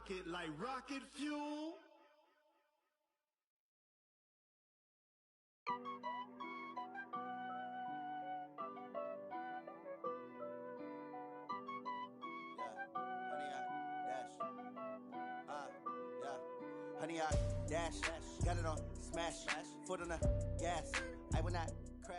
it like rocket fuel. Honey, I dash, got it on, smash, foot on the gas, I will not crash.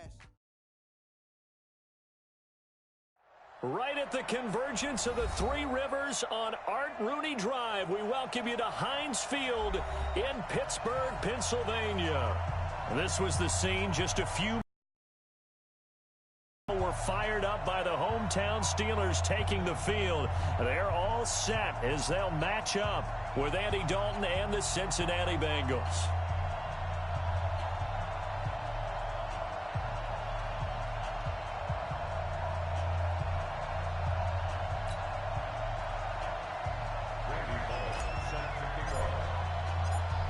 Right at the convergence of the Three Rivers on Art Rooney Drive, we welcome you to Heinz Field in Pittsburgh, Pennsylvania. This was the scene just a few were fired up by the hometown Steelers taking the field. They're all set as they'll match up with Andy Dalton and the Cincinnati Bengals.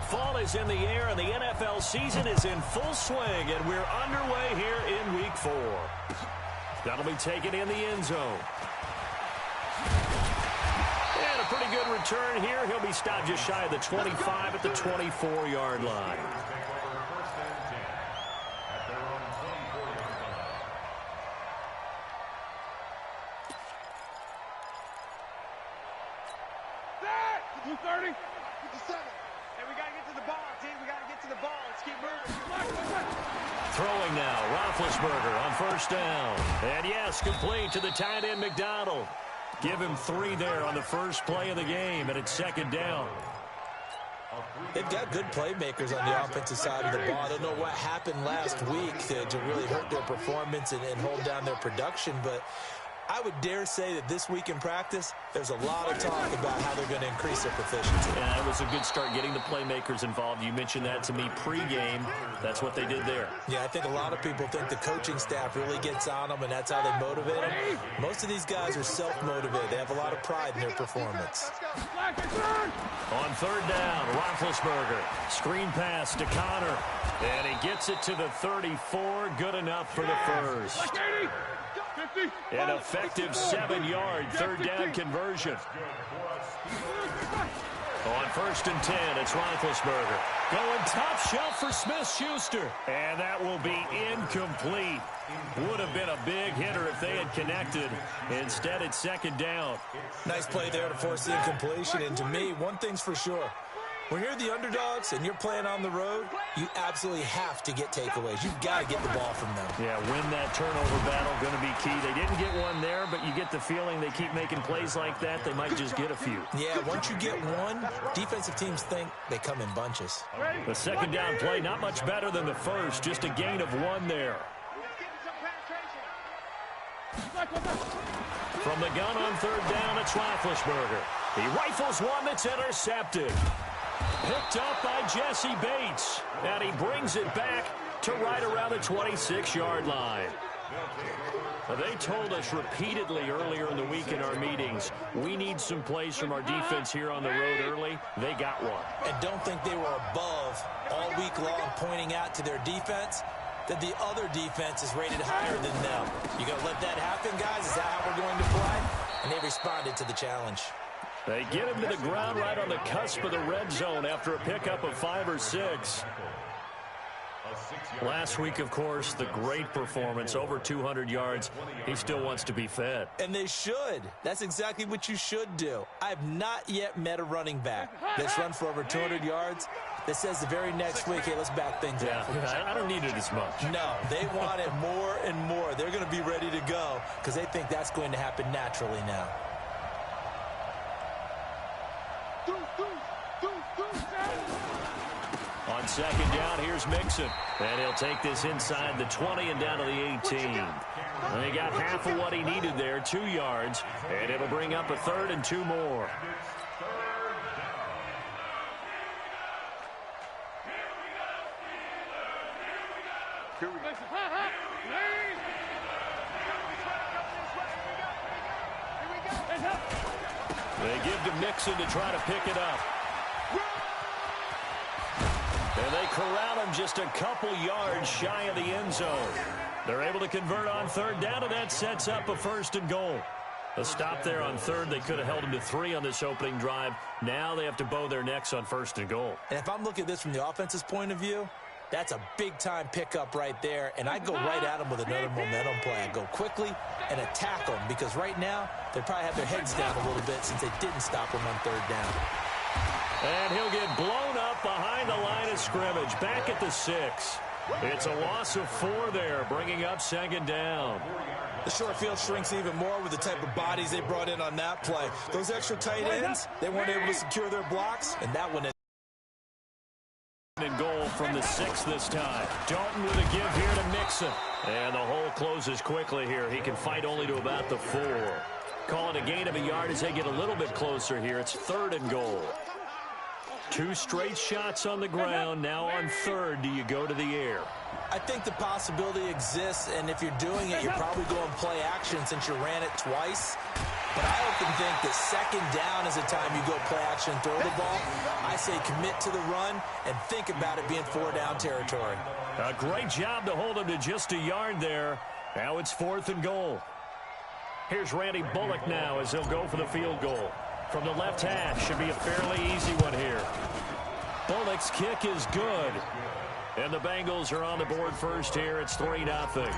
Fall is in the air, and the NFL season is in full swing, and we're underway here in Week 4. That'll be taken in the end zone. And a pretty good return here. He'll be stopped just shy of the 25 at the 24-yard line. Throwing now, Roethlisberger on first down. And yes, complete to the tight end McDonald. Give him 3 there on the first play of the game, and it's second down. They've got good playmakers on the offensive side of the ball. I don't know what happened last week to really hurt their performance and hold down their production, but I would dare say that this week in practice, there's a lot of talk about how they're going to increase their proficiency. Yeah, it was a good start getting the playmakers involved. You mentioned that to me pregame. That's what they did there. Yeah, I think a lot of people think the coaching staff really gets on them, and that's how they motivate them. Most of these guys are self-motivated. They have a lot of pride in their performance. On third down, Roethlisberger. Screen pass to Connor. And he gets it to the 34. Good enough for the first. An effective 7-yard third down conversion. On first and 10, it's Roethlisberger. Going top shelf for Smith-Schuster. And that will be incomplete. Would have been a big hitter if they had connected. Instead, it's second down. Nice play there to force the incompletion. And to me, one thing's for sure. When you're the underdogs and you're playing on the road, you absolutely have to get takeaways. You've got to get the ball from them. Yeah, win that turnover battle, going to be key. They didn't get one there, but you get the feeling they keep making plays like that, they might just get a few. Yeah, once you get one, defensive teams think they come in bunches. The second down play, not much better than the first, just a gain of 1 there. From the gun on third down, it's Roethlisberger. He rifles one that's intercepted. Picked up by Jesse Bates. And he brings it back to right around the 26-yard line. They told us repeatedly earlier in the week in our meetings, we need some plays from our defense here on the road early. They got one. And don't think they were above all week long pointing out to their defense that the other defense is rated higher than them. You going to let that happen, guys? Is that how we're going to play? And they responded to the challenge. They get him to the ground right on the cusp of the red zone after a pickup of 5 or 6. Last week, of course, the great performance, over 200 yards. He still wants to be fed. And they should. That's exactly what you should do. I have not yet met a running back that's run for over 200 yards that says the very next week, hey, let's back things up. I don't need it as much. No, they want it more and more. They're going to be ready to go because they think that's going to happen naturally now. On second down, here's Mixon. And he'll take this inside the 20 and down to the 18. And he got half of what he needed there, 2 yards. And it'll bring up a third and 2 more. They give to Mixon to try to pick it up. And they corral him just a couple yards shy of the end zone. They're able to convert on third down, and that sets up a first and goal. A stop there on third. They could have held him to 3 on this opening drive. Now they have to bow their necks on first and goal. And if I'm looking at this from the offense's point of view, that's a big-time pickup right there, and I go right at them with another momentum play. I go quickly and attack them because right now they probably have their heads down a little bit since they didn't stop them on third down. And he'll get blown up behind the line of scrimmage, back at the 6. It's a loss of 4 there, bringing up second down. The short field shrinks even more with the type of bodies they brought in on that play. Those extra tight ends, they weren't able to secure their blocks, and that one in goal from the 6 this time. Dalton with a give here to Mixon. And the hole closes quickly here. He can fight only to about the 4. Call it a gain of a yard as they get a little bit closer here. It's third and goal. 2 straight shots on the ground. Now on third, do you go to the air? I think the possibility exists, and if you're doing it, you're probably going play action since you ran it twice. But I often think that second down is the time you go play action and throw the ball. I say commit to the run and think about it being 4-down territory. A great job to hold him to just a yard there. Now it's 4th and goal. Here's Randy Bullock now as he'll go for the field goal. From the left hash, should be a fairly easy one here. Bullock's kick is good. And the Bengals are on the board first here. It's 3-0.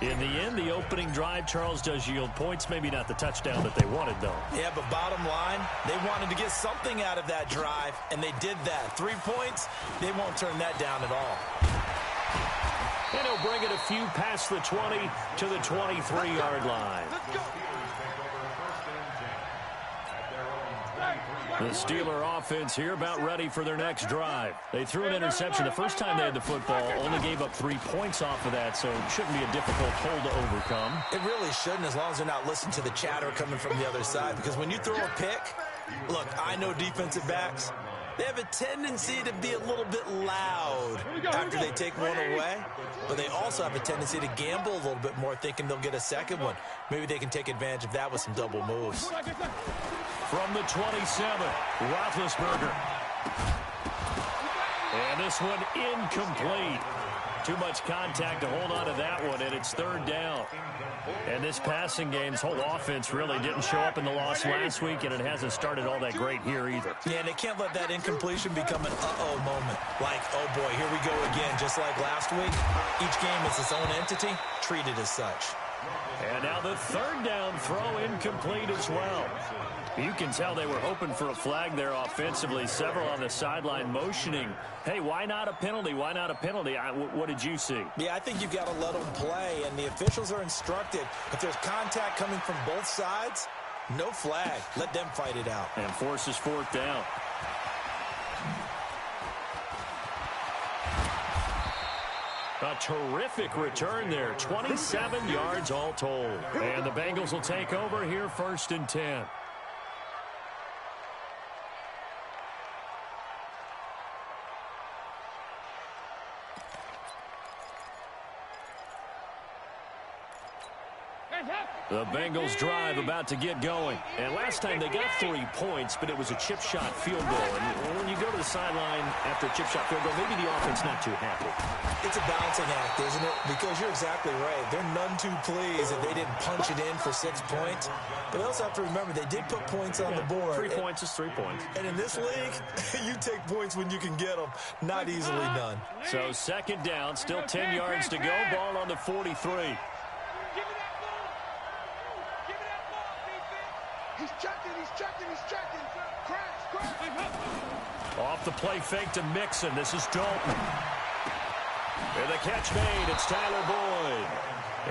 In the end, the opening drive, Charles, does yield points. Maybe not the touchdown that they wanted, though. Yeah, but bottom line, they wanted to get something out of that drive, and they did that. 3 points, they won't turn that down at all. And he'll bring it a few past the 20 to the 23-yard line. The Steeler offense here about ready for their next drive. They threw an interception the first time they had the football, only gave up 3 points off of that, so it shouldn't be a difficult hole to overcome. It really shouldn't, as long as they're not listening to the chatter coming from the other side, because when you throw a pick, look, I know defensive backs, they have a tendency to be a little bit loud after they take one away, but they also have a tendency to gamble a little bit more, thinking they'll get a second one. Maybe they can take advantage of that with some double moves. From the 27, Roethlisberger. And this one incomplete. Too much contact to hold on to that one, and it's 3rd down. And this passing game's whole offense really didn't show up in the loss last week, and it hasn't started all that great here either. Yeah, and they can't let that incompletion become an uh-oh moment. Like, oh boy, here we go again, just like last week. Each game is its own entity, treated as such. And now the 3rd down throw incomplete as well. You can tell they were hoping for a flag there offensively. Several on the sideline motioning, hey, why not a penalty? Why not a penalty? What did you see? Yeah, I think you've got to let them play, and the officials are instructed. If there's contact coming from both sides, no flag. Let them fight it out. And forces 4th down. A terrific return there. 27 yards all told. And the Bengals will take over here 1st and 10. The Bengals drive about to get going. And last time they got 3 points, but it was a chip shot field goal. And when you go to the sideline after a chip shot field goal, maybe the offense not too happy. It's a balancing act, isn't it? Because you're exactly right. They're none too pleased that they didn't punch it in for 6 points. But they also have to remember they did put points on the board. 3 points is 3 points. And in this league, you take points when you can get them. Not easily done. So 2nd down, still 10 yards to go. Ball on the 43. He's checking. Crash. Off the play fake to Mixon. This is Dalton. And the catch made. It's Tyler Boyd.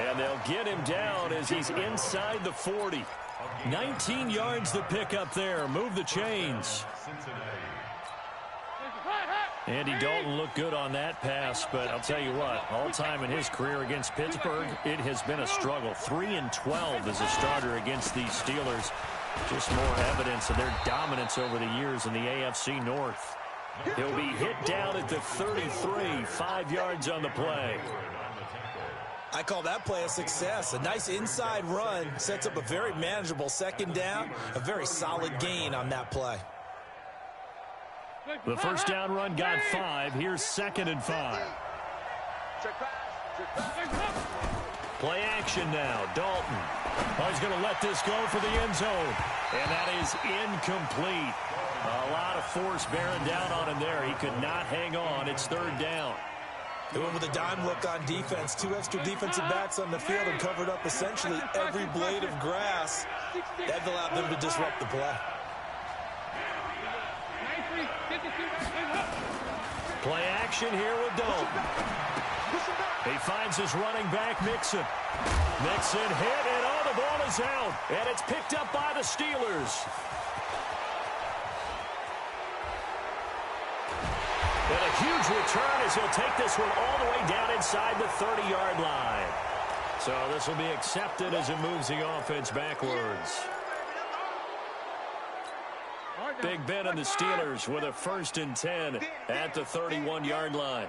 And they'll get him down as he's inside the 40. 19 yards to pick up there. Move the chains. Andy Dalton looked good on that pass, but I'll tell you what, all time in his career against Pittsburgh, it has been a struggle. 3-12 as a starter against these Steelers. Just more evidence of their dominance over the years in the AFC North. He'll be hit down at the 33, 5 yards on the play. I call that play a success. A nice inside run sets up a very manageable 2nd down, a very solid gain on that play. The 1st down run got 5. Here's 2nd and 5. Play action now. Dalton. Oh, he's going to let this go for the end zone. And that is incomplete. A lot of force bearing down on him there. He could not hang on. It's third down. They went with a dime look on defense. 2 extra defensive backs on the field and covered up essentially every blade of grass. That allowed them to disrupt the play. Play action here with Dalton. He finds his running back, Mixon. Mixon hit, and oh, the ball is out. And it's picked up by the Steelers. And a huge return as he'll take this one all the way down inside the 30-yard line. So this will be accepted as it moves the offense backwards. Big Ben and the Steelers with a 1st and 10 at the 31-yard line.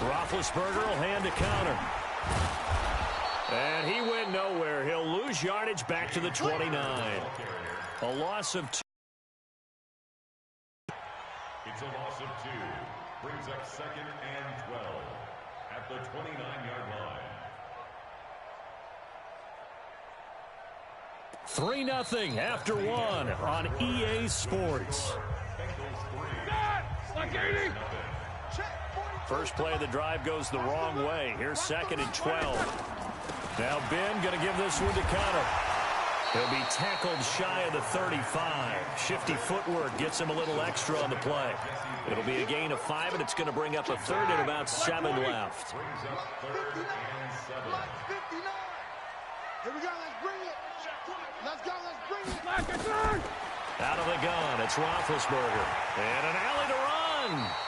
Roethlisberger will hand a counter. And he went nowhere. He'll lose yardage back to the 29. A loss of 2. It's a loss of 2. Brings up 2nd and 12 at the 29-yard line. 3-0 after 1 on EA Sports. First play of the drive goes the wrong way. Here's 2nd and 12. Now Ben going to give this one to Connor. He'll be tackled shy of the 35. Shifty footwork gets him a little extra on the play. It'll be a gain of 5, and it's going to bring up a 3rd and about 7 left. Here we go, let's bring it. Let's go, let's bring it. Out of the gun, it's Roethlisberger. And an alley to run.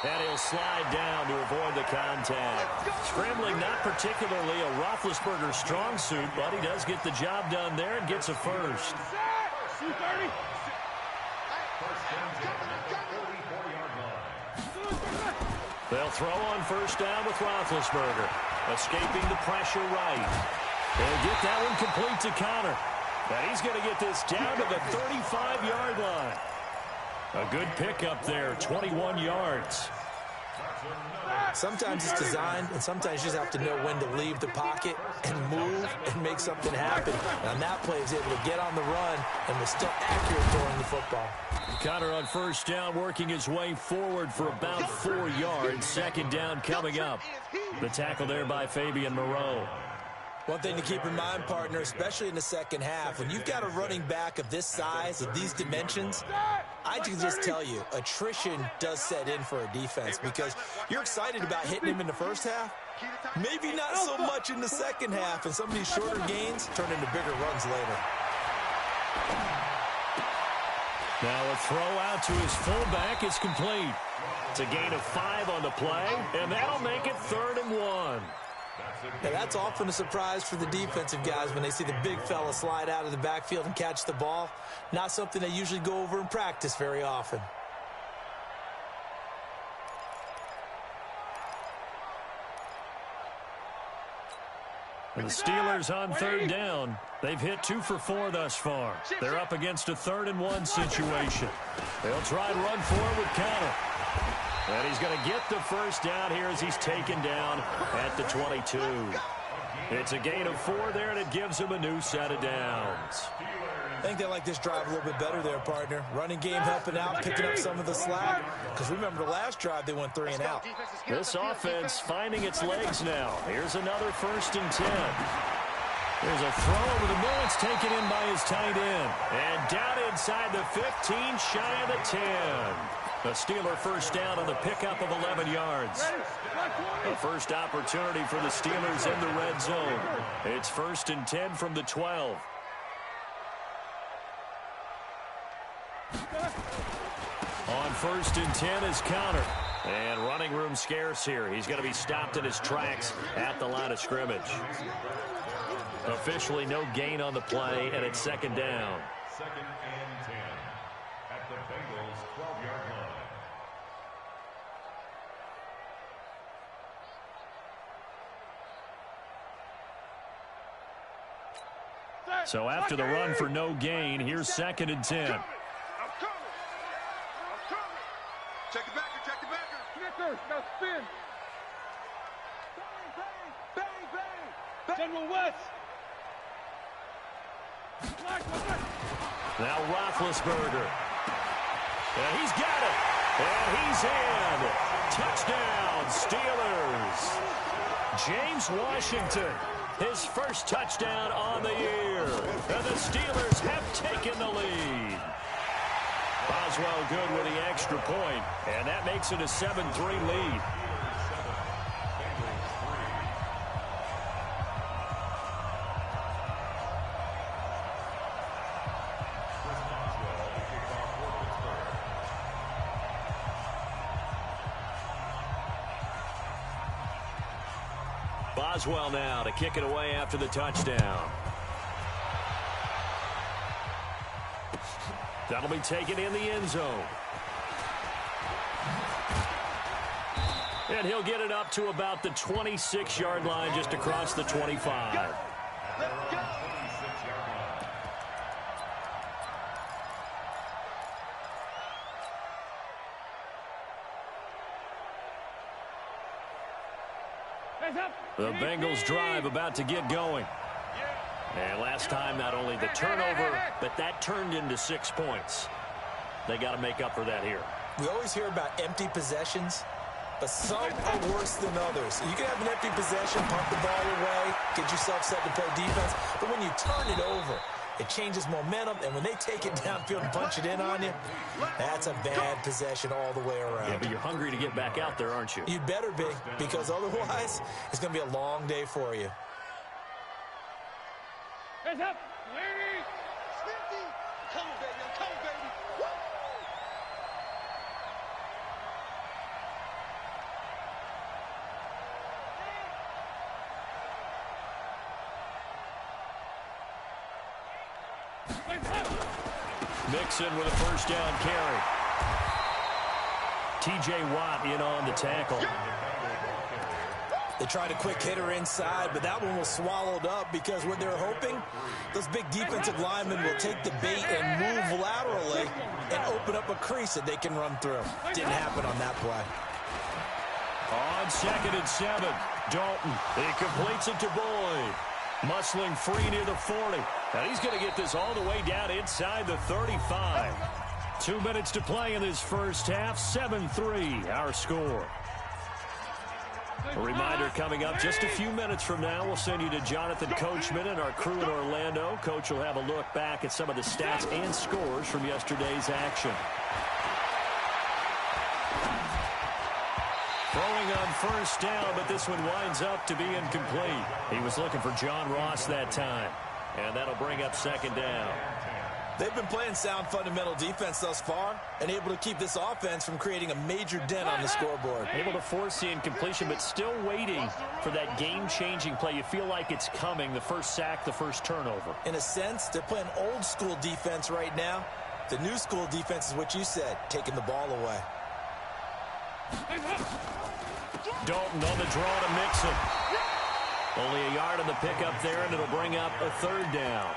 And he'll slide down to avoid the contact. Scrambling not particularly a Roethlisberger strong suit, but he does get the job done there and gets a first. They'll throw on first down with Roethlisberger. Escaping the pressure right. They'll get that one complete to Connor. And he's going to get this down to the 35-yard line. A good pickup there, 21 yards. Sometimes it's designed, and sometimes you just have to know when to leave the pocket and move and make something happen. And on that play, he was able to get on the run and was still accurate throwing the football. Connor on first down, working his way forward for about 4 yards. 2nd down coming up. The tackle there by Fabian Moreau. One thing to keep in mind, partner, especially in the second half, when you've got a running back of this size, of these dimensions, I can just tell you, attrition does set in for a defense because you're excited about hitting him in the first half. Maybe not so much in the second half, and some of these shorter gains turn into bigger runs later. Now a throw out to his fullback is complete. It's a gain of 5 on the play, and that'll make it 3rd and 1. Now that's often a surprise for the defensive guys when they see the big fella slide out of the backfield and catch the ball. Not something they usually go over in practice very often. And the Steelers on 3rd down. They've hit 2 for 4 thus far. They're up against a 3rd and 1 situation. They'll try and run forward with Connor. And he's going to get the first down here as he's taken down at the 22. It's a gain of 4 there, and it gives him a new set of downs. I think they like this drive a little bit better there, partner. Running game helping out, picking up some of the slack. Because remember the last drive, they went 3 and out. This offense finding its legs now. Here's another 1st and 10. There's a throw over the middle. It's taken in by his tight end. And down inside the 15, shy of the 10. A Steeler first down on the pickup of 11 yards. A first opportunity for the Steelers in the red zone. It's 1st and 10 from the 12. On 1st and 10 is Connor. And running room scarce here. He's going to be stopped in his tracks at the line of scrimmage. Officially no gain on the play, and it's 2nd down. 2nd and 10 at the Bengals' 12-yard line. So after the run for no gain, here's 2nd and 10. I'm coming. Check it back. Check it back. Snicker, now spin. General West. Now Roethlisberger. And he's got it. And he's in. Touchdown, Steelers. James Washington, his first touchdown on the year. And the Steelers have taken the lead. Boswell good with the extra point, and that makes it a 7-3 lead. Boswell now to kick it away after the touchdown. That'll be taken in the end zone. And he'll get it up to about the 26-yard line just across the 25. The Bengals drive about to get going. And last time, not only the turnover, but that turned into 6 points. They got to make up for that here. We always hear about empty possessions, but some are worse than others. You can have an empty possession, pump the ball away, get yourself set to play defense, but when you turn it over, it changes momentum, and when they take it downfield and punch it in on you, that's a bad possession all the way around. Yeah, but you're hungry to get back out there, aren't you? You better be, because otherwise, it's going to be a long day for you. Hands up! Lady! Smithy! Come on, baby! Come on, baby! Woo! Mixon with a first down carry. T.J. Watt in on the tackle. They tried a quick hitter inside, but that one was swallowed up because what they're hoping, those big defensive linemen will take the bait and move laterally and open up a crease that they can run through. Didn't happen on that play. On 2nd and 7, Dalton. He completes it to Boyd. Muscling free near the 40. And he's going to get this all the way down inside the 35. 2 minutes to play in this first half. 7-3, our score. A reminder coming up just a few minutes from now. We'll send you to Jonathan Coachman and our crew in Orlando. Coach will have a look back at some of the stats and scores from yesterday's action. Throwing on first down, but this one winds up to be incomplete. He was looking for John Ross that time. And that'll bring up 2nd down. They've been playing sound fundamental defense thus far and able to keep this offense from creating a major dent on the scoreboard. Able to force the incompletion, but still waiting for that game-changing play. You feel like it's coming, the first sack, the first turnover. In a sense, they're playing old-school defense right now. The new school defense is what you said, taking the ball away. Dalton on the draw to Mixon. Only a yard on the pickup there, and it'll bring up a 3rd down.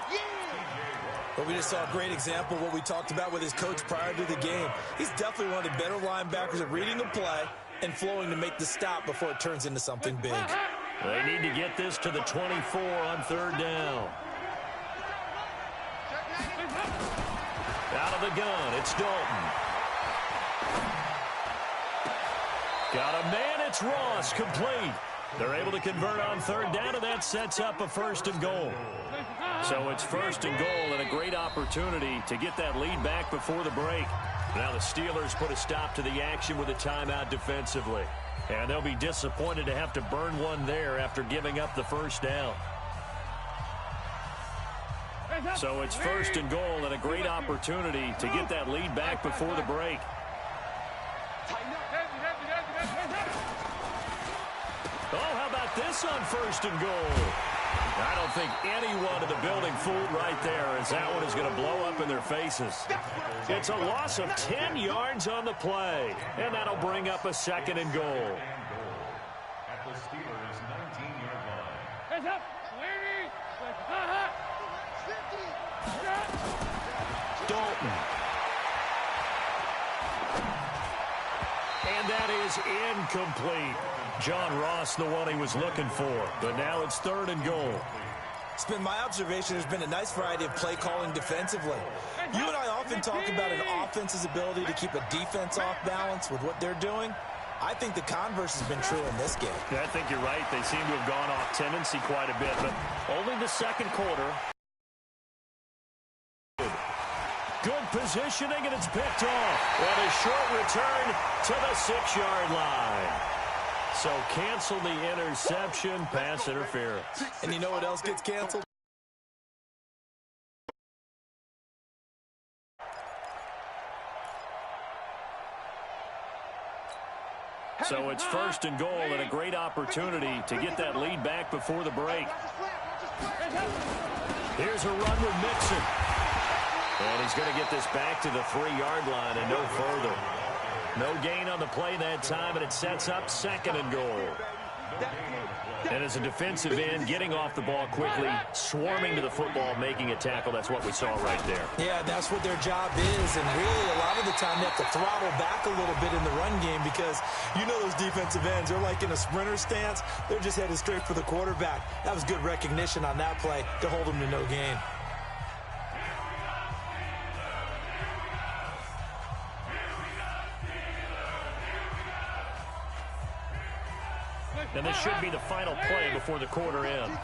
But we just saw a great example of what we talked about with his coach prior to the game. He's definitely one of the better linebackers at reading the play and flowing to make the stop before it turns into something big. They need to get this to the 24 on 3rd down. Out of the gun, it's Dalton. Got a man, it's Ross, complete. They're able to convert on 3rd down, and that sets up a 1st and goal. So it's 1st and goal and a great opportunity to get that lead back before the break. Now the Steelers put a stop to the action with a timeout defensively. And they'll be disappointed to have to burn one there after giving up the 1st down. So it's 1st and goal and a great opportunity to get that lead back before the break. Oh, how about this on 1st and goal? I don't think anyone in the building fooled right there, as that one is going to blow up in their faces. It's a loss of 10 yards on the play, and that'll bring up a 2nd and goal. At the Steelers' 19-yard line. Hands up! Lady! Dalton. And that is incomplete. John Ross, the one he was looking for. But now it's 3rd and goal. It's been my observation there's been a nice variety of play calling defensively. You and I often talk about an offense's ability to keep a defense off balance with what they're doing. I think the converse has been true in this game. Yeah, I think you're right. They seem to have gone off tendency quite a bit, but only the second quarter. Good positioning, and it's picked off. And a short return to the 6-yard line. So cancel the interception, pass interference. And you know what else gets canceled? So it's 1st and goal and a great opportunity to get that lead back before the break. Here's a run with Mixon. And he's going to get this back to the 3-yard line and no further. No gain on the play that time, and it sets up 2nd and goal. And as a defensive end, getting off the ball quickly, swarming to the football, making a tackle, that's what we saw right there. Yeah, that's what their job is, and really a lot of the time they have to throttle back a little bit in the run game because you know those defensive ends, they're like in a sprinter stance. They're just headed straight for the quarterback. That was good recognition on that play to hold them to no gain. And this should be the final play before the quarter ends.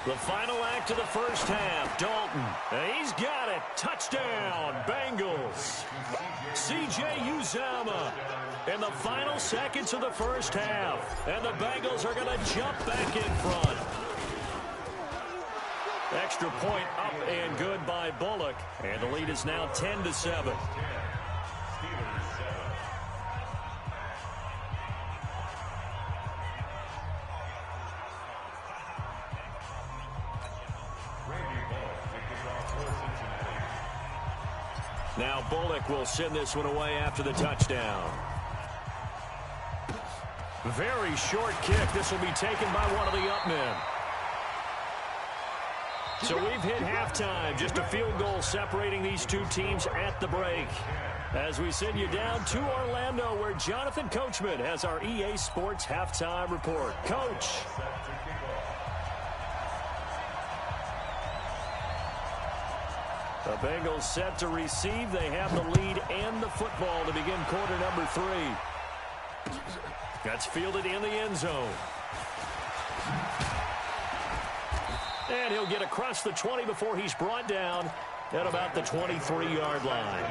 The final act of the first half, Dalton. He's got it. Touchdown, Bengals. C.J. Uzomah in the final seconds of the first half. And the Bengals are going to jump back in front. Extra point up and good by Bullock. And the lead is now 10-7. Now Bullock will send this one away after the touchdown. Very short kick. This will be taken by one of the up men. So we've hit halftime. Just a field goal separating these two teams at the break. As we send you down to Orlando, where Jonathan Coachman has our EA Sports halftime report. Coach. The Bengals set to receive. They have the lead and the football to begin quarter number 3. That's fielded in the end zone. And he'll get across the 20 before he's brought down at about the 23-yard line.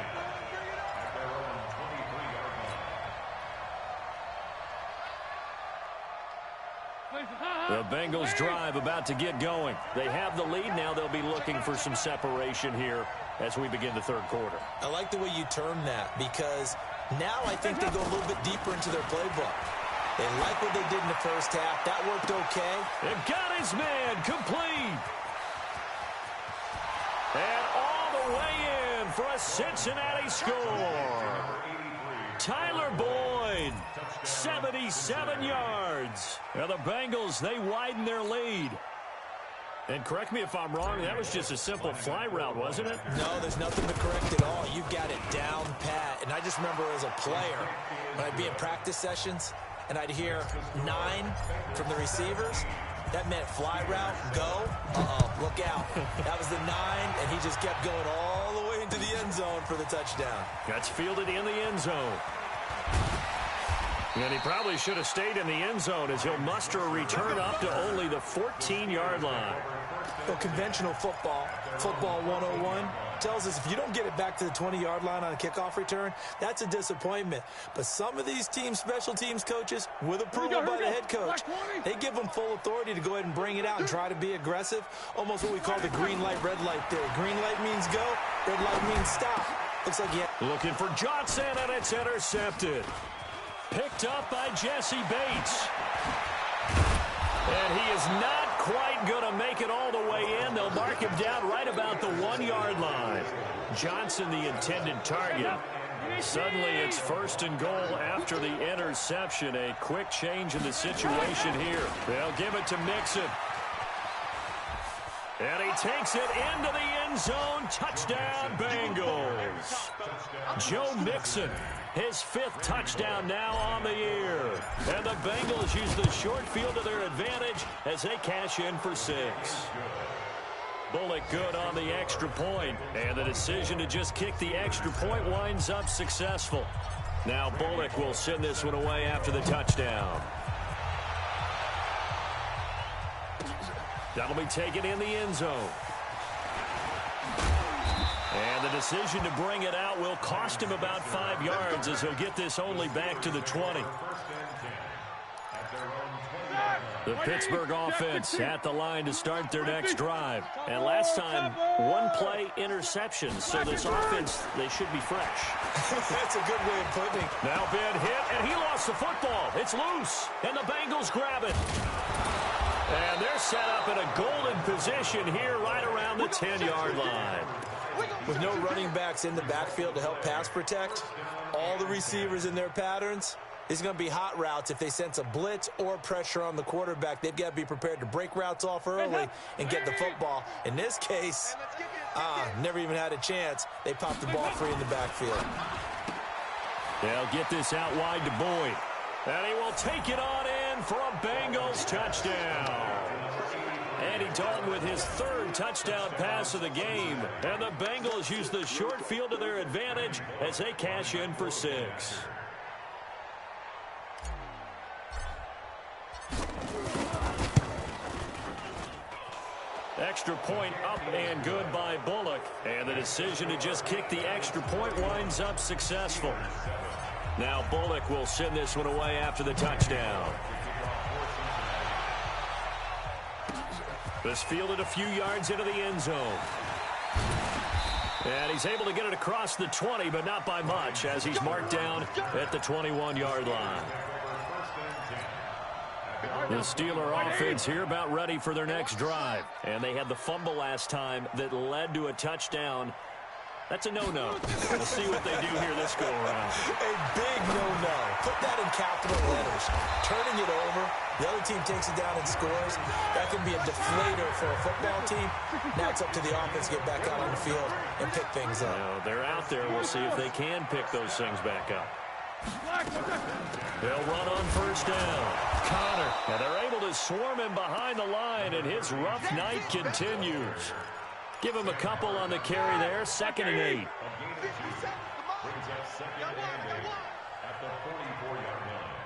The Bengals drive about to get going. They have the lead. Now they'll be looking for some separation here as we begin the third quarter. I like the way you term that because now I think they go a little bit deeper into their playbook. They like what they did in the first half. That worked okay. It got his man complete. And all the way in for a Cincinnati score. Tyler Boyd, 77 yards. And the Bengals, they widen their lead. And correct me if I'm wrong, that was just a simple fly route, wasn't it? No, there's nothing to correct at all. You've got it down pat. And I just remember as a player, when I'd be in practice sessions, and I'd hear 9 from the receivers. That meant fly route, go. Look out. That was the 9, and he just kept going all the way into the end zone for the touchdown. That's fielded in the end zone. And he probably should have stayed in the end zone as he'll muster a return up to only the 14-yard line. Well, conventional football 101, tells us if you don't get it back to the 20-yard line on a kickoff return, that's a disappointment. But some of these teams, special teams coaches, with approval by the head coach, they give them full authority to go ahead and bring it out and try to be aggressive. Almost what we call the green light, red light theory. Green light means go, red light means stop. Looks like looking for Johnson, and it's intercepted. Picked up by Jesse Bates. And he is not quite going to make it all the way in. They'll mark him down right about the 1-yard line. Johnson, the intended target. Suddenly it's 1st and goal after the interception. A quick change in the situation here. They'll give it to Mixon. And he takes it into the end zone. Touchdown, Bengals. Joe Mixon, his 5th touchdown now on the year. And the Bengals use the short field to their advantage as they cash in for 6. Bullock good on the extra point. And the decision to just kick the extra point winds up successful. Now Bullock will send this one away after the touchdown. That'll be taken in the end zone. And the decision to bring it out will cost him about 5 yards as he'll get this only back to the 20. The Pittsburgh offense at the line to start their next drive. And last time, 1-play interception. So this offense, they should be fresh. That's a good way of putting it. Now Ben hit, and he lost the football. It's loose, and the Bengals grab it. And they're set up in a golden position here right around the 10-yard line. With no running backs in the backfield to help pass protect, all the receivers in their patterns, it's going to be hot routes if they sense a blitz or pressure on the quarterback. They've got to be prepared to break routes off early and get the football. In this case, never even had a chance. They popped the ball free in the backfield. They'll get this out wide to Boyd. And he will take it on in for a Bengals touchdown. Andy Dalton with his 3rd touchdown pass of the game. And the Bengals use the short field to their advantage as they cash in for 6. Extra point up and good by Bullock. And the decision to just kick the extra point winds up successful. Now Bullock will send this one away after the touchdown. This fielded a few yards into the end zone. And he's able to get it across the 20, but not by much, as he's marked down at the 21-yard line. The Steeler offense here about ready for their next drive. And they had the fumble last time that led to a touchdown. That's a no-no. We'll see what they do here this go-around. A big no-no. Put that in capital letters. Turning it over, the other team takes it down and scores. That can be a deflator for a football team. Now it's up to the offense to get back out on the field and pick things up. They're out there. We'll see if they can pick those things back up. They'll run on first down. Connor. And they're able to swarm him behind the line, and his rough night continues. Give him a couple on the carry there. 2nd and 8. Brings up 2nd and 8 at the 44-yard line.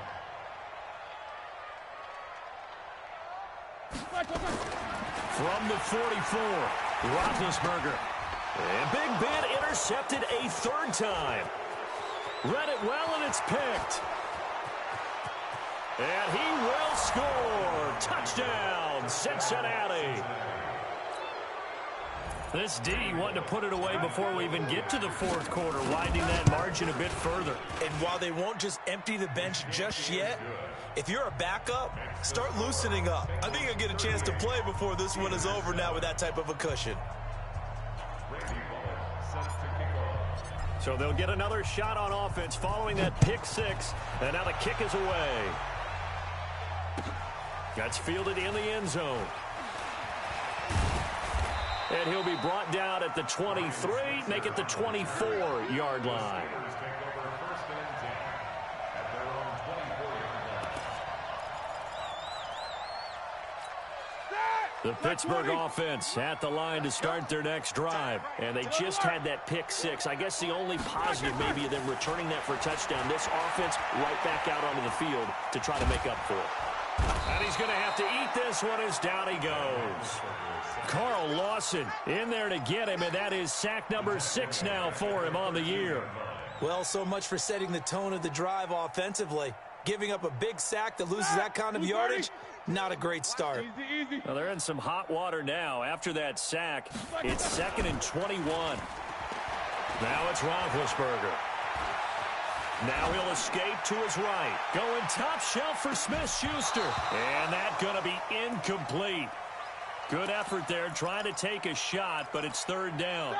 From the 44, Roethlisberger. And Big Ben intercepted a 3rd time. Read it well, and it's picked. And he will score. Touchdown, Cincinnati. This D wanting to put it away before we even get to the 4th quarter, widening that margin a bit further. And while they won't just empty the bench just yet, if you're a backup, start loosening up. I think you'll get a chance to play before this one is over now with that type of a cushion. So they'll get another shot on offense following that pick 6, and now the kick is away. That's fielded in the end zone. And he'll be brought down at the 23, make it the 24-yard line. The Pittsburgh offense at the line to start their next drive. And they just had that pick 6. I guess the only positive maybe of them returning that for a touchdown. This offense right back out onto the field to try to make up for it. And he's going to have to eat this one as down he goes. Carl Lawson in there to get him, and that is sack number 6 now for him on the year. Well, so much for setting the tone of the drive offensively. Giving up a big sack that loses that kind of yardage, not a great start. Well, they're in some hot water now. After that sack, it's 2nd and 21. Now it's Roethlisberger. Now he'll escape to his right. Going top shelf for Smith-Schuster. And that's going to be incomplete. Good effort there, trying to take a shot, but it's 3rd down.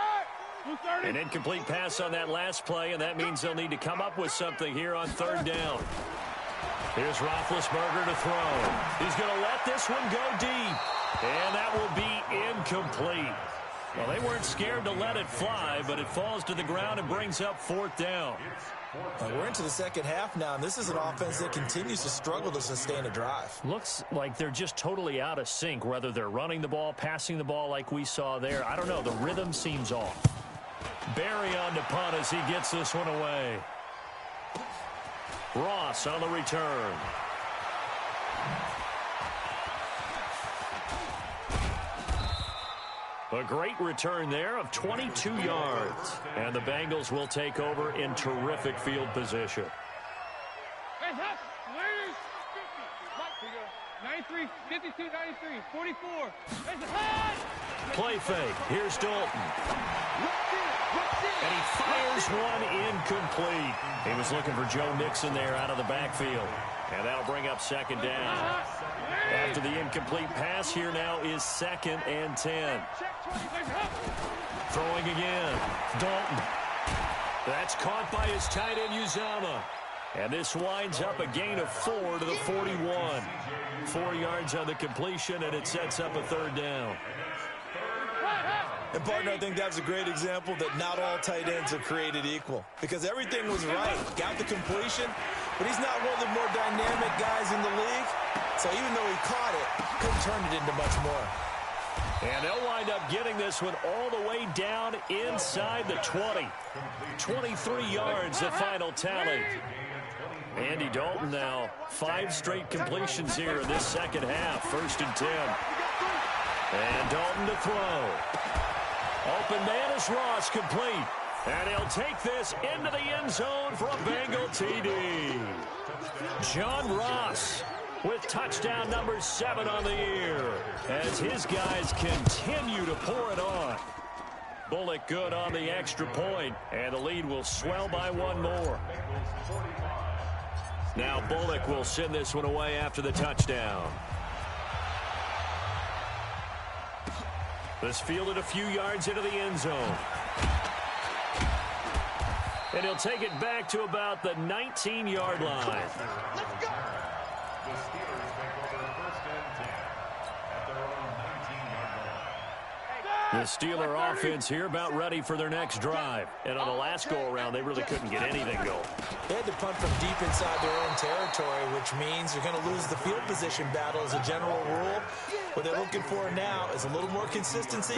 An incomplete pass on that last play, and that means they'll need to come up with something here on 3rd down. Here's Roethlisberger to throw. He's going to let this one go deep. And that will be incomplete. Well, they weren't scared to let it fly, but it falls to the ground and brings up 4th down. We're into the second half now, and this is an offense that continues to struggle to sustain a drive. Looks like they're just totally out of sync, whether they're running the ball, passing the ball like we saw there. I don't know. The rhythm seems off. Barry on to punt as he gets this one away. Ross on the return. A great return there of 22 yards. And the Bengals will take over in terrific field position. 93, 52, 93, 44. Play fake. Here's Dalton. And he fires one incomplete. He was looking for Joe Mixon there out of the backfield. And that'll bring up 2nd down. After the incomplete pass, here now is 2nd and 10. Throwing again. Dalton. That's caught by his tight end, Uzama. And this winds up a gain of 4 to the 41. 4 yards on the completion, and it sets up a 3rd down. And, partner, I think that's a great example that not all tight ends are created equal. Because everything was right. Got the completion, but he's not one of the more dynamic guys in the league. So even though he caught it, couldn't turn it into much more. And they'll wind up getting this one all the way down inside the 20. 23 yards, the final tally. Andy Dalton now 5 straight completions here in this second half. 1st and 10. And Dalton to throw. Open man is Ross, complete. And he'll take this into the end zone for a Bengal TD. John Ross with touchdown number 7 on the year as his guys continue to pour it on. Bullock good on the extra point, and the lead will swell by 1 more. Now Bullock will send this one away after the touchdown. This fielded a few yards into the end zone. And he'll take it back to about the 19-yard line. Let's go. The Steelers take over 1st and 10 at their own 19-yard line. The Steeler offense here about ready for their next drive. And on the last go-around, they really couldn't get anything going. They had to punt from deep inside their own territory, which means you're going to lose the field position battle as a general rule. What they're looking for now is a little more consistency,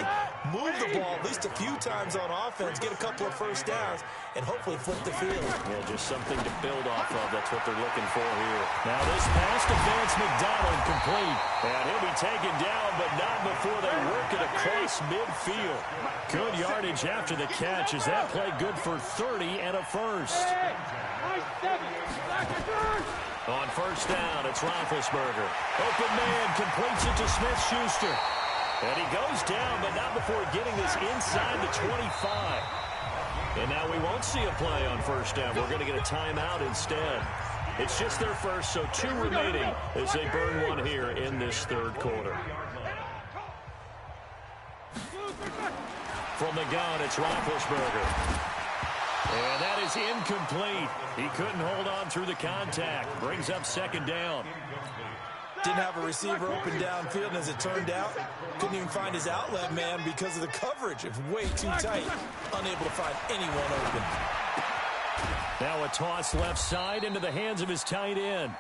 move the ball at least a few times on offense, get a couple of 1st downs, and hopefully flip the field. Yeah, just something to build off of. That's what they're looking for here. Now this pass to Vance McDonald complete. And he'll be taken down, but not before they work it across midfield. Good yardage after the catch as that play good for 30 and a 1st. On 1st down, it's Roethlisberger. Open man completes it to Smith-Schuster. And he goes down, but not before getting this inside the 25. And now we won't see a play on 1st down. We're going to get a timeout instead. It's just their first, so 2 remaining as they burn one here in this 3rd quarter. From the gun, it's Roethlisberger. And that is incomplete. He couldn't hold on through the contact. Brings up 2nd down. Didn't have a receiver open downfield, and as it turned out, couldn't even find his outlet man because of the coverage. It's way too tight. Unable to find anyone open. Now a toss left side into the hands of his tight end.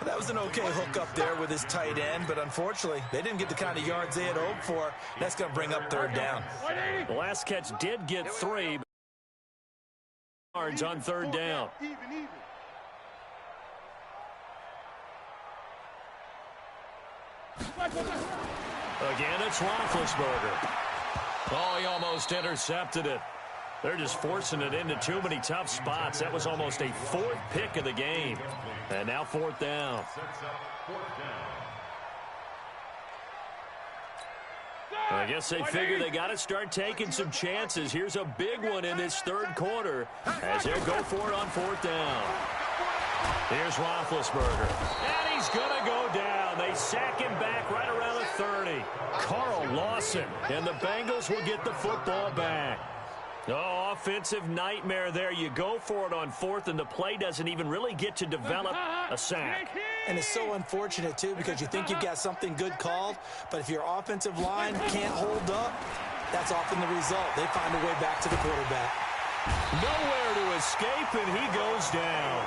That was an okay hook up there with his tight end, but unfortunately, they didn't get the kind of yards they had hoped for. That's going to bring up 3rd down. The last catch did get 3 yards on 3rd down. Again, it's Roethlisberger. Oh, he almost intercepted it. They're just forcing it into too many tough spots. That was almost a 4th pick of the game. And now 4th down. I guess they figure they got to start taking some chances. Here's a big one in this 3rd quarter as they'll go for it on 4th down. Here's Roethlisberger. And he's going to go down. They sack him back right around the 30. Carl Lawson. And the Bengals will get the football back. Oh, offensive nightmare there. You go for it on fourth, and the play doesn't even really get to develop a sack. And it's so unfortunate, too, because you think you've got something good called, but if your offensive line can't hold up, that's often the result. They find a way back to the quarterback. Nowhere to escape, and he goes down.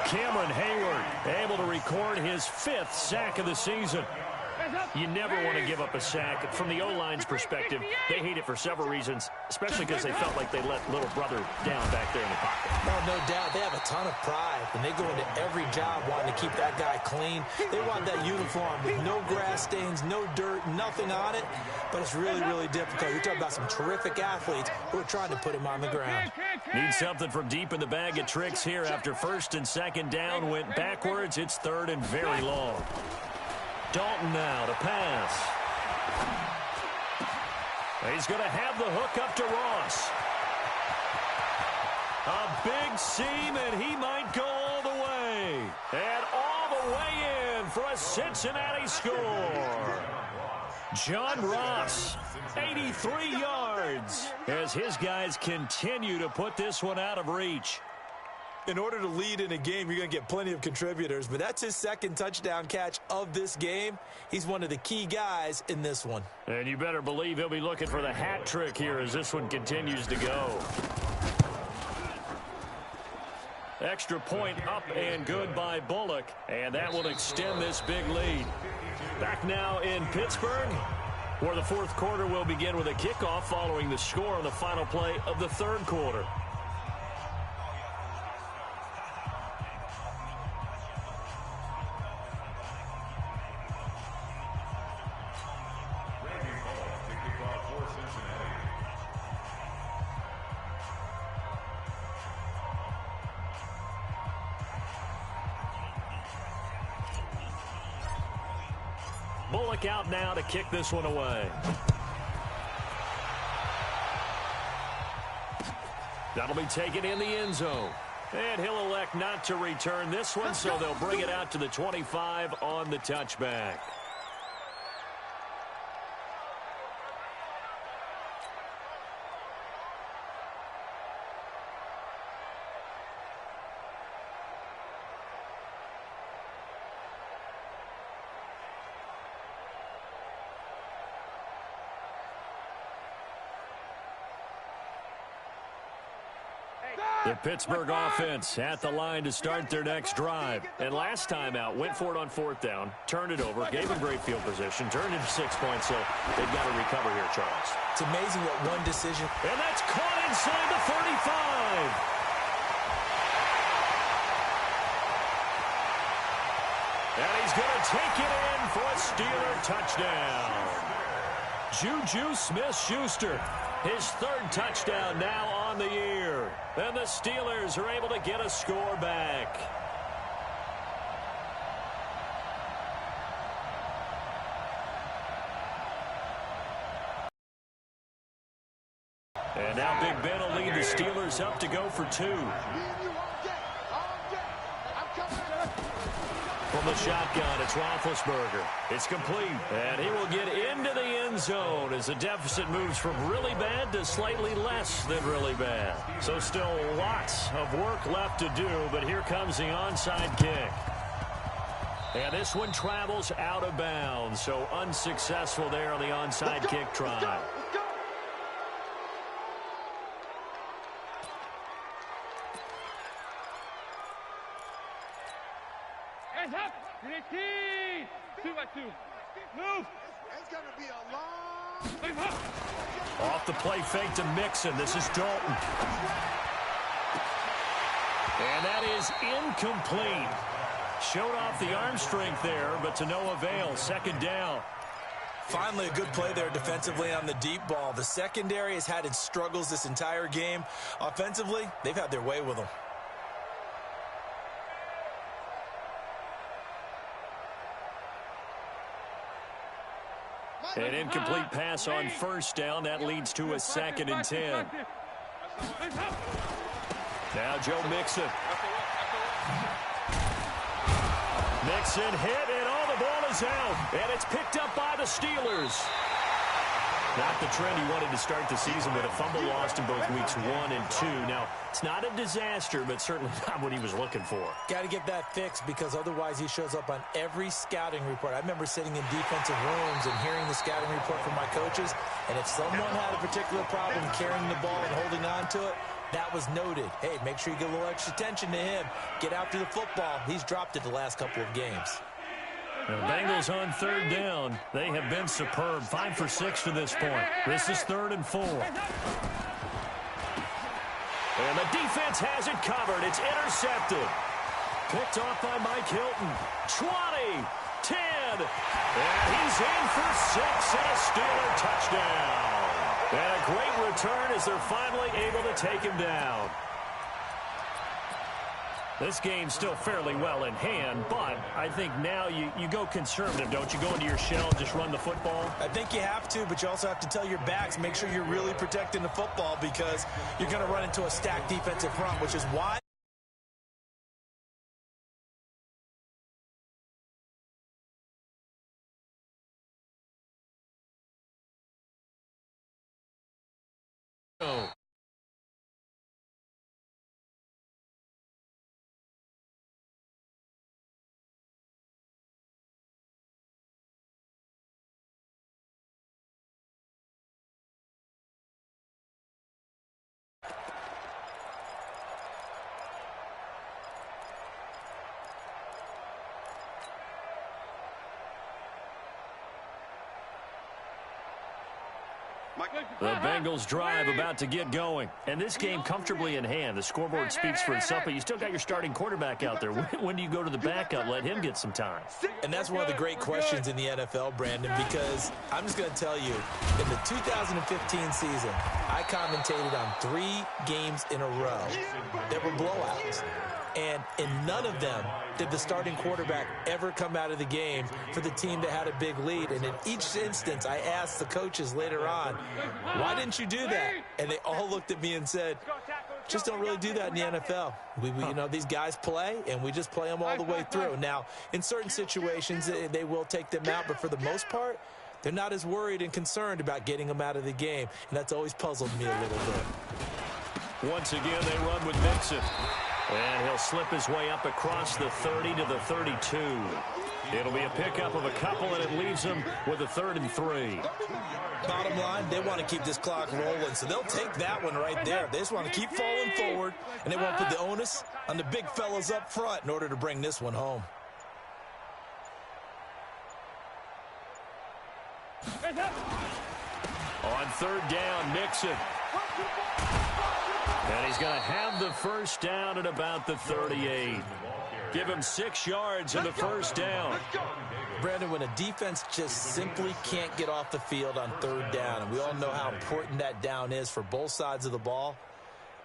Cameron Hayward able to record his 5th sack of the season. You never want to give up a sack. From the O-line's perspective, they hate it for several reasons, especially because they felt like they let little brother down back there in the pocket. No doubt. They have a ton of pride, and they go into every job wanting to keep that guy clean. They want that uniform with no grass stains, no dirt, nothing on it, but it's really, really difficult. You're talking about some terrific athletes who are trying to put him on the ground. Need something from deep in the bag of tricks here after 1st and 2nd down went backwards. It's 3rd and very long. Dalton now to pass. He's going to have the hook up to Ross. A big seam, and he might go all the way. And all the way in for a Cincinnati score. John Ross, 83 yards, as his guys continue to put this one out of reach. In order to lead in a game, you're going to get plenty of contributors, but that's his 2nd touchdown catch of this game. He's one of the key guys in this one. And you better believe he'll be looking for the hat trick here as this one continues to go. Extra point up and good by Bullock, and that will extend this big lead. Back now in Pittsburgh, where the 4th quarter will begin with a kickoff following the score on the final play of the 3rd quarter. Bullock out now to kick this one away. That'll be taken in the end zone. And he'll elect not to return this one, so they'll bring it out to the 25 on the touchback. The Pittsburgh offense at the line to start their next drive. And last time out, went for it on 4th down, turned it over, gave them great field position, turned into 6 points, so they've got to recover here, Charles. It's amazing what one decision. And that's caught inside the 35. And he's going to take it in for a Steeler touchdown. Juju Smith-Schuster, his 3rd touchdown now on the year. And the Steelers are able to get a score back. And now Big Ben will lead the Steelers up to go for 2. From the shotgun, it's Roethlisberger. It's complete, and he will get into the end zone as the deficit moves from really bad to slightly less than really bad. So still lots of work left to do, but here comes the onside kick. And this one travels out of bounds, so unsuccessful there on the onside kick try. Up. 2 by 2. Move. It's going to be a long. Off the play fake to Mixon. This is Dalton. And that is incomplete. Showed off the arm strength there, but to no avail. 2nd down. Finally, a good play there defensively on the deep ball. The secondary has had its struggles this entire game. Offensively, they've had their way with them. An incomplete pass on 1st down. That leads to a 2nd and 10. Now Joe Mixon. Mixon hit, and the ball is out. And it's picked up by the Steelers. Not the trend he wanted to start the season with a fumble lost in both weeks 1 and 2. Now, it's not a disaster, but certainly not what he was looking for. Got to get that fixed because otherwise he shows up on every scouting report. I remember sitting in defensive rooms and hearing the scouting report from my coaches, and if someone had a particular problem carrying the ball and holding on to it, that was noted. Hey, make sure you get a little extra attention to him. Get after the football. He's dropped it the last couple of games. The Bengals on 3rd down. They have been superb. 5 for 6 to this point. This is 3rd and 4. And the defense has it covered. It's intercepted. Picked off by Mike Hilton. 20, 10. And he's in for 6 and a Steeler touchdown. And a great return as they're finally able to take him down. This game's still fairly well in hand, but I think now you go conservative, don't you? Go into your shell and just run the football? I think you have to, but you also have to tell your backs, make sure you're really protecting the football because you're going to run into a stacked defensive front, which is why. The Bengals drive about to get going. And this game comfortably in hand. The scoreboard speaks for itself, but you still got your starting quarterback out there. When do you go to the backup? Let him get some time. And that's one of the great questions in the NFL, Brandon, because I'm just going to tell you, in the 2015 season, I commentated on 3 games in a row that were blowouts. And in none of them did the starting quarterback ever come out of the game for the team that had a big lead. And in each instance, I asked the coaches later on, why didn't you do that? And they all looked at me and said, just don't really do that in the NFL. You know, these guys play, and we just play them all the way through. Now, in certain situations, they will take them out, but for the most part, they're not as worried and concerned about getting them out of the game. And that's always puzzled me a little bit. Once again, they run with Mixon. And he'll slip his way up across the 30 to the 32. It'll be a pickup of a couple, and it leaves them with a 3rd and 3. Bottom line, they want to keep this clock rolling, so they'll take that one right there. They just want to keep falling forward, and they won't put the onus on the big fellas up front in order to bring this one home. On 3rd down, Mixon. And he's going to have the first down at about the 38. Give him 6 yards in the first down. Brandon, when a defense just simply can't get off the field on 3rd down, and we all know how important that down is for both sides of the ball,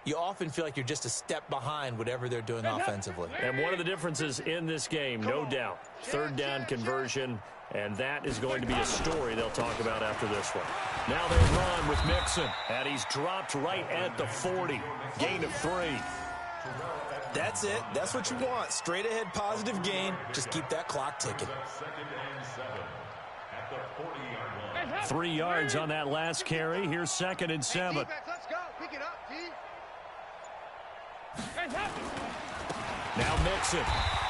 you often feel like you're just a step behind whatever they're doing offensively. And one of the differences in this game, no doubt, 3rd down conversion, and that is going to be a story they'll talk about after this one. Now they run with Mixon, and he's dropped right at the 40. Gain of 3. That's it. That's what you want. Straight ahead positive gain. Just keep that clock ticking. 3 yards on that last carry. Here's 2nd and 7. Let's go. Pick it up, T. Now Mixon.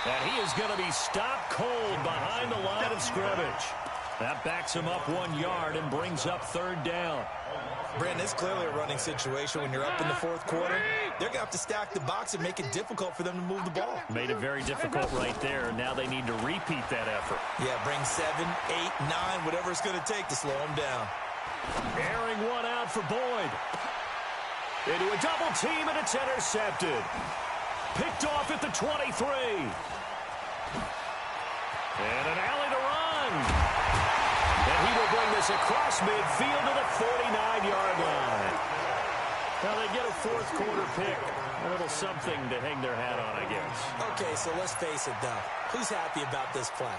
And he is going to be stopped cold behind the line of scrimmage. That backs him up 1 yard and brings up 3rd down. Brandon, it's clearly a running situation when you're up in the 4th quarter. They're going to have to stack the box and make it difficult for them to move the ball. Made it very difficult right there. Now they need to repeat that effort. Yeah, bring 7, 8, 9, whatever it's going to take to slow them down. Airing one out for Boyd. Into a double team, and it's intercepted. Picked off at the 23. And an alley to run. And he will bring this across midfield to the 49-yard line. Now they get a 4th quarter pick. A little something to hang their hat on, I guess. Okay, so let's face it, though. Who's happy about this play?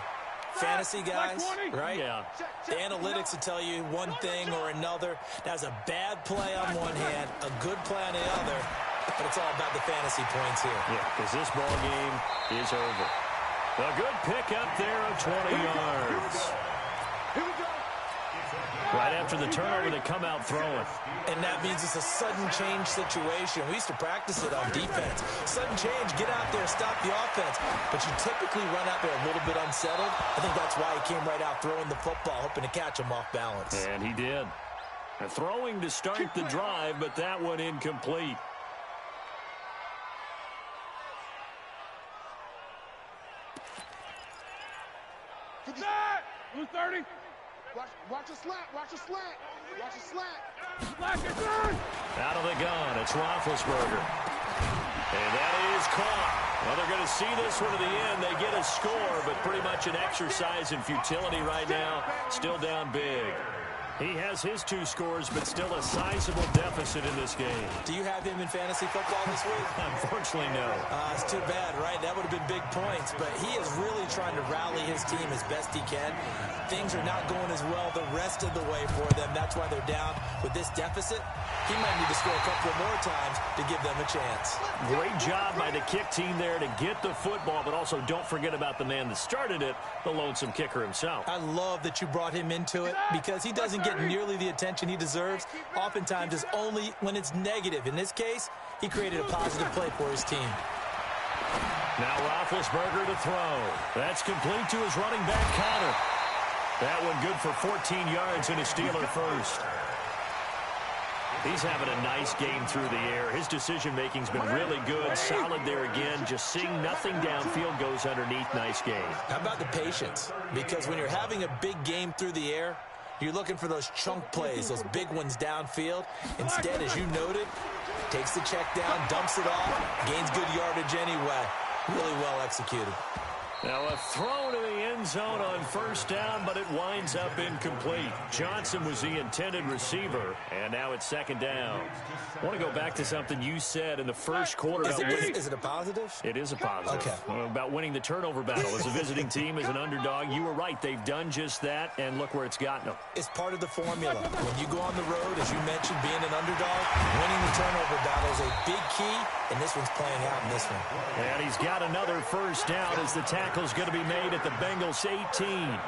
Fantasy guys, right? Yeah. The analytics will tell you one thing or another. That's a bad play on one hand, a good play on the other, but it's all about the fantasy points here. Yeah, because this ball game is over. A good pick up there of 20 yards. Here we go. Right after the turnover, they come out throwing. And that means it's a sudden change situation. We used to practice it on defense. Sudden change, get out there, stop the offense. But you typically run out there a little bit unsettled. I think that's why he came right out throwing the football, hoping to catch him off balance. And he did. Throwing to start the drive, but that one incomplete. Who's 30? Watch a slant. Watch a slant. Watch a slant. Slack your turn. Out of the gun, it's Roethlisberger. And that is caught. Well, they're going to see this one to the end. They get a score, but pretty much an exercise in futility right now. Still down big. He has his 2 scores, but still a sizable deficit in this game. Do you have him in fantasy football this week? Unfortunately, no. It's too bad, right? That would have been big points, but he is really trying to rally his team as best he can. Things are not going as well the rest of the way for them. That's why they're down with this deficit. He might need to score a couple of more times to give them a chance. Great job by the kick team there to get the football, but also don't forget about the man that started it, the lonesome kicker himself. I love that you brought him into it because he doesn't get nearly the attention he deserves. Oftentimes it's only when it's negative. In this case, he created a positive play for his team. Now Roethlisberger to throw. That's complete to his running back Connor. That one good for 14 yards and a Steeler first. He's having a nice game through the air. His decision-making's been really good. Solid there again. Just seeing nothing downfield goes underneath. Nice game. How about the patience? Because when you're having a big game through the air, you're looking for those chunk plays, those big ones downfield. Instead, as you noted, takes the check down, dumps it off, gains good yardage anyway. Really well executed. Now a throw to the end zone on first down, but it winds up incomplete. Johnson was the intended receiver, and now it's second down. I want to go back to something you said in the first quarter. Is it a positive? It is a positive. Okay. About winning the turnover battle. As a visiting team, as an underdog, you were right. They've done just that, and look where it's gotten them. It's part of the formula. When you go on the road, as you mentioned, being an underdog, winning the turnover battle is a big key, and this one's playing out in this one. And he's got another first down as the tackle's going to be made at the Bengals 18.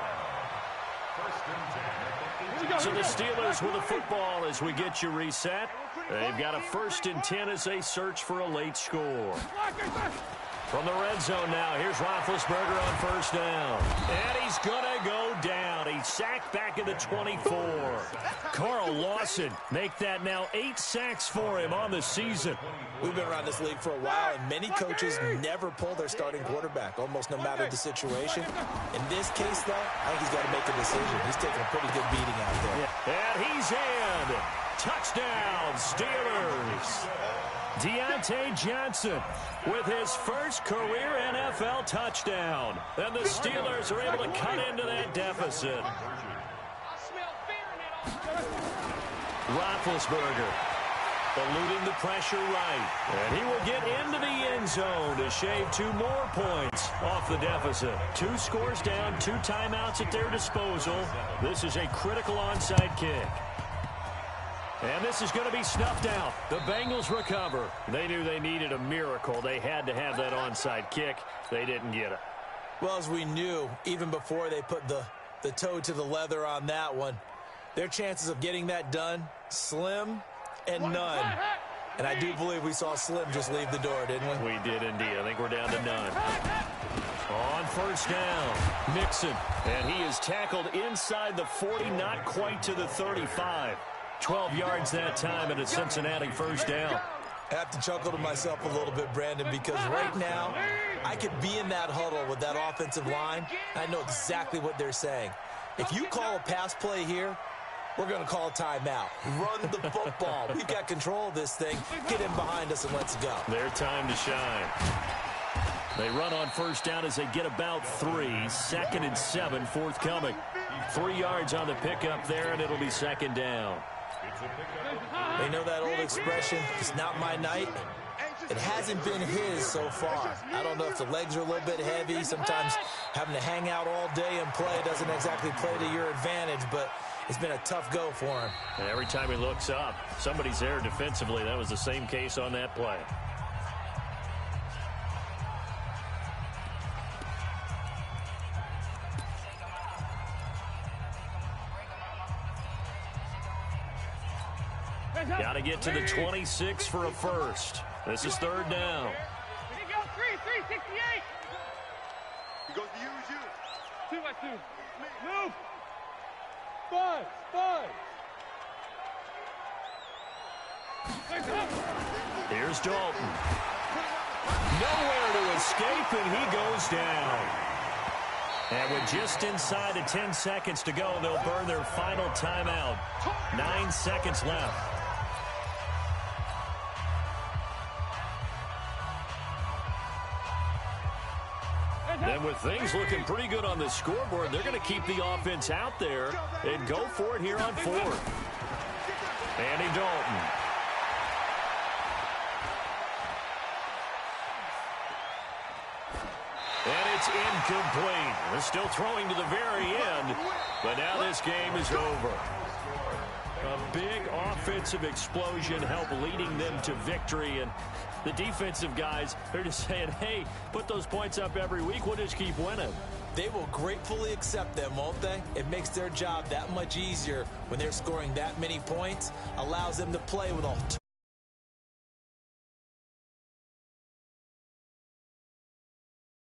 So the Steelers with the football as we get you reset. They've got a 1st and 10 as they search for a late score. From the red zone now, here's Roethlisberger on first down. And he's going to go down. He's sacked back at the 24. Carl Lawson make that now 8 sacks for him on the season. We've been around this league for a while, and many coaches never pull their starting quarterback, almost no matter the situation. In this case, though, I think he's got to make a decision. He's taking a pretty good beating out there. Yeah. And he's in. Touchdown, Steelers. Deontay Johnson with his first career NFL touchdown. And the Steelers are able to cut into that deficit. Roethlisberger eluding the pressure right. And he will get into the end zone to shave 2 more points off the deficit. 2 scores down, 2 timeouts at their disposal. This is a critical onside kick. And this is going to be snuffed out. The Bengals recover. They knew they needed a miracle. They had to have that onside kick. They didn't get it. Well, as we knew, even before they put the toe to the leather on that one, their chances of getting that done, slim and none. And I do believe we saw Slim just leave the door, didn't we? We did indeed. I think we're down to none. On first down, Mixon. And he is tackled inside the 40, not quite to the 35. 12 yards that time and a Cincinnati first down. I have to chuckle to myself a little bit, Brandon, because right now I could be in that huddle with that offensive line. I know exactly what they're saying. If you call a pass play here, we're going to call a timeout. Run the football. We've got control of this thing. Get in behind us and let's go. Their time to shine. They run on first down as they get about 3. 2nd and 7 forthcoming. 3 yards on the pickup there, and it'll be second down. They know that old expression, it's not my night. It hasn't been his so far. I don't know if the legs are a little bit heavy. Sometimes having to hang out all day and play doesn't exactly play to your advantage, but it's been a tough go for him. And every time he looks up, somebody's there defensively. That was the same case on that play. Got to get to the 26 for a first. This is third down. Here you go, 368. He goes to use you. 2 by 2. Move. 5. Here's Dalton. Nowhere to escape, and he goes down. And with just inside of 10 seconds to go, they'll burn their final timeout. 9 seconds left. And with things looking pretty good on the scoreboard, they're going to keep the offense out there and go for it here on fourth. Andy Dalton. And it's incomplete. They're still throwing to the very end, but now this game is over. A big offensive explosion helped leading them to victory, and the defensive guys, they're just saying, hey, put those points up every week, we'll just keep winning. They will gratefully accept them, won't they? It makes their job that much easier when they're scoring that many points, allows them to play with a